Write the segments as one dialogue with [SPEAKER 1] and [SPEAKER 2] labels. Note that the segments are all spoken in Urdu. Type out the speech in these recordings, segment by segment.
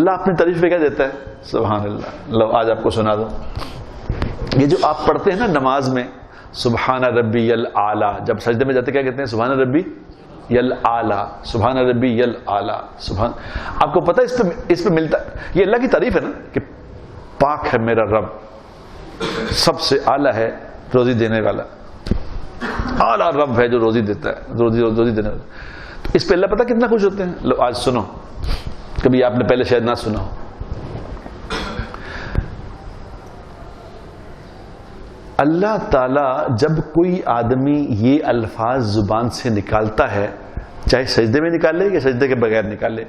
[SPEAKER 1] اللہ اپنی تعریف پہ کیا دیتا ہے؟ سبحان اللہ. لو آج آپ کو سنا دو. یہ جو آپ پڑھتے ہیں نا نماز میں سبحان ربی الاعلی، جب سجدے میں جاتے کیا کہتے ہیں؟ سبحان ربی الاعلی، سبحان ربی الاعلی. سبحان، آپ کو پتہ اس پہ ملتا، یہ اللہ کی تعریف ہے نا کہ پاک ہے میرا رب، سب سے اعلیٰ ہے روزی دینے والا، اعلیٰ رب ہے جو روزی دیتا ہے، روزی دینے والا. تو اس پہ اللہ پتہ کتنا خوش ہوتے ہیں. لو آج سنو، کبھی آپ نے پہلے شاید نہ سنا ہو. اللہ تعالی جب کوئی آدمی یہ الفاظ زبان سے نکالتا ہے، چاہے سجدے میں نکالے یا سجدے کے بغیر نکالے،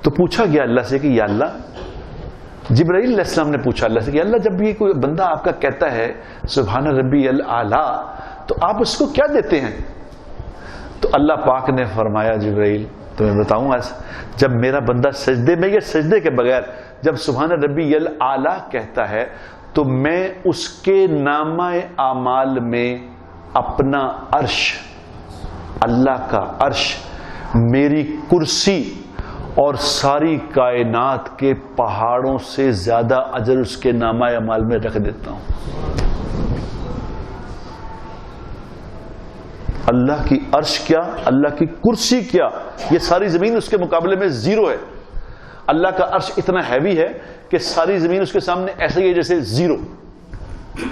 [SPEAKER 1] تو پوچھا گیا اللہ سے کہ یا اللہ، جبرائیل علیہ السلام نے پوچھا اللہ سے کہ اللہ جب یہ کوئی بندہ آپ کا کہتا ہے سبحان ربی الاعلی تو آپ اس کو کیا دیتے ہیں؟ تو اللہ پاک نے فرمایا جبرائیل تمہیں بتاؤں آج، جب میرا بندہ سجدے میں یا سجدے کے بغیر جب سبحان ربی الاعلی کہتا ہے تو میں اس کے نامہ اعمال میں اپنا عرش، اللہ کا عرش، میری کرسی اور ساری کائنات کے پہاڑوں سے زیادہ اجر اس کے نامہ اعمال میں رکھ دیتا ہوں. اللہ کی عرش کیا، اللہ کی کرسی کیا، یہ ساری زمین اس کے مقابلے میں زیرو ہے. اللہ کا عرش اتنا ہیوی ہے کہ ساری زمین اس کے سامنے ایسے ہی ہے جیسے زیرو.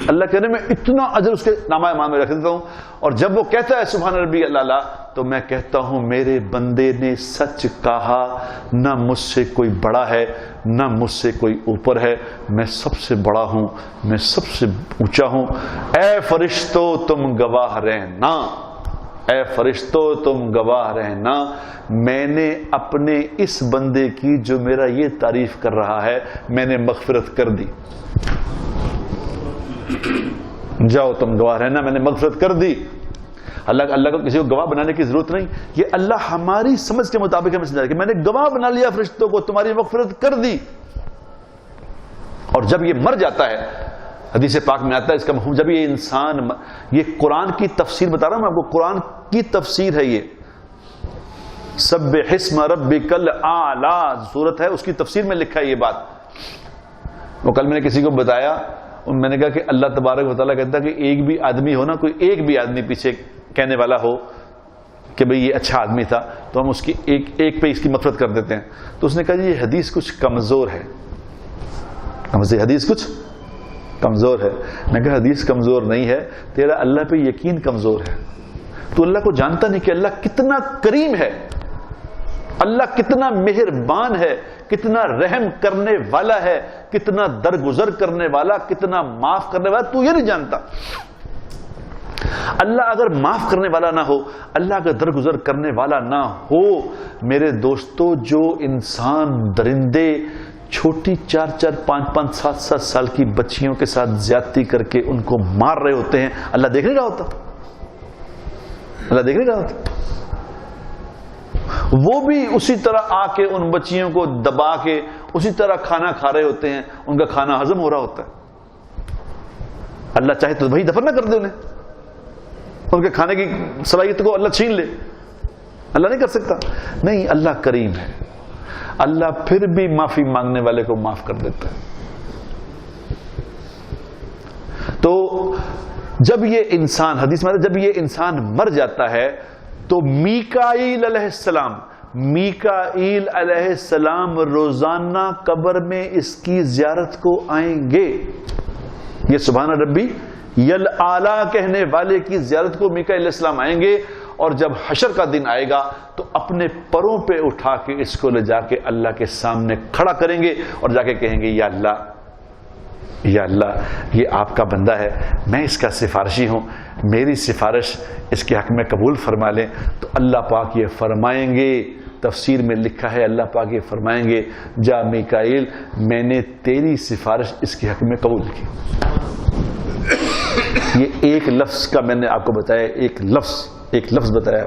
[SPEAKER 1] اللہ کہنے میں اتنا اجر اس کے نامہ اعمال میں رکھ دیتا ہوں. اور جب وہ کہتا ہے سبحان ربی الاعلی تو میں کہتا ہوں میرے بندے نے سچ کہا، نہ مجھ سے کوئی بڑا ہے نہ مجھ سے کوئی اوپر ہے، میں سب سے بڑا ہوں، میں سب سے اونچا ہوں. اے فرشتو تم گواہ رہنا، اے فرشتو تم گواہ رہنا، میں نے اپنے اس بندے کی جو میرا یہ تعریف کر رہا ہے میں نے مغفرت کر دی. جاؤ تم گواہ رہنا، میں نے مغفرت کر دی. اللہ کو کسی کو گواہ بنانے کی ضرورت نہیں. یہ اللہ ہماری سمجھ کے مطابق ہمیں سمجھا کہ میں نے گواہ بنا لیا فرشتوں کو، تمہاری مغفرت کر دی. اور جب یہ مر جاتا ہے، حدیث پاک میں آتا ہے اس کا مفہوم، جب یہ انسان، یہ قرآن کی تفسیر بتا رہا ہوں میں آپ کو، قرآن کی تفسیر ہے یہ، سبح اسم ربک الاعلی سورت ہے، اس کی تفسیر میں لکھا ہے یہ بات. وہ کل میں نے کسی کو بتایا، میں نے کہا کہ اللہ تبارک و تعالیٰ کہتا ہے کہ ایک بھی آدمی ہو نا، کوئی ایک بھی آدمی پیچھے کہنے والا ہو کہ بھئی یہ اچھا آدمی تھا تو ہم اس کی ایک پہ اس کی مغفرت کر دیتے ہیں. تو اس نے کہا یہ حدیث کچھ کمزور ہے، حدیث کچھ کمزور ہے. میں کہا حدیث کمزور نہیں ہے، تیرا اللہ پہ یقین کمزور ہے. تو اللہ کو جانتا نہیں کہ اللہ کتنا کریم ہے، اللہ کتنا مہربان ہے، کتنا رحم کرنے والا ہے، کتنا درگزر کرنے والا، کتنا معاف کرنے والا. تو یہ نہیں جانتا. اللہ اگر معاف کرنے والا نہ ہو، اللہ اگر درگزر کرنے والا نہ ہو، میرے دوستو، جو انسان درندے چھوٹی 4-4, 5-5, 7-7 سال کی بچیوں کے ساتھ زیادتی کر کے ان کو مار رہے ہوتے ہیں، اللہ دیکھ نہیں رہا ہوتا؟ اللہ دیکھ نہیں رہا ہوتا؟ وہ بھی اسی طرح آ کے ان بچیوں کو دبا کے اسی طرح کھانا کھا رہے ہوتے ہیں، ان کا کھانا ہضم ہو رہا ہوتا ہے. اللہ چاہے تو وہی دفن نہ کر دے انہیں، ان کے کھانے کی صلاحیت کو اللہ چھین لے. اللہ نہیں کر سکتا. نہیں، اللہ کریم ہے، اللہ پھر بھی معافی مانگنے والے کو معاف کر دیتا ہے. تو جب یہ انسان، حدیث میں جب یہ انسان مر جاتا ہے تو میکائیل علیہ السلام روزانہ قبر میں اس کی زیارت کو آئیں گے. یہ سبحان ربی الاعلی کہنے والے کی زیارت کو میکائیل علیہ السلام آئیں گے، اور جب حشر کا دن آئے گا تو اپنے پروں پہ اٹھا کے اس کو لے جا کے اللہ کے سامنے کھڑا کریں گے اور جا کے کہیں گے یا اللہ یہ آپ کا بندہ ہے، میں اس کا سفارشی ہوں، میری سفارش اس کے حق میں قبول فرما لیں. تو اللہ پاک یہ فرمائیں گے، تفسیر میں لکھا ہے اللہ پاک یہ فرمائیں گے جا میکائیل، میں نے تیری سفارش اس کے حق میں قبول کی. یہ ایک لفظ کا میں نے آپ کو بتایا، ایک لفظ بتایا.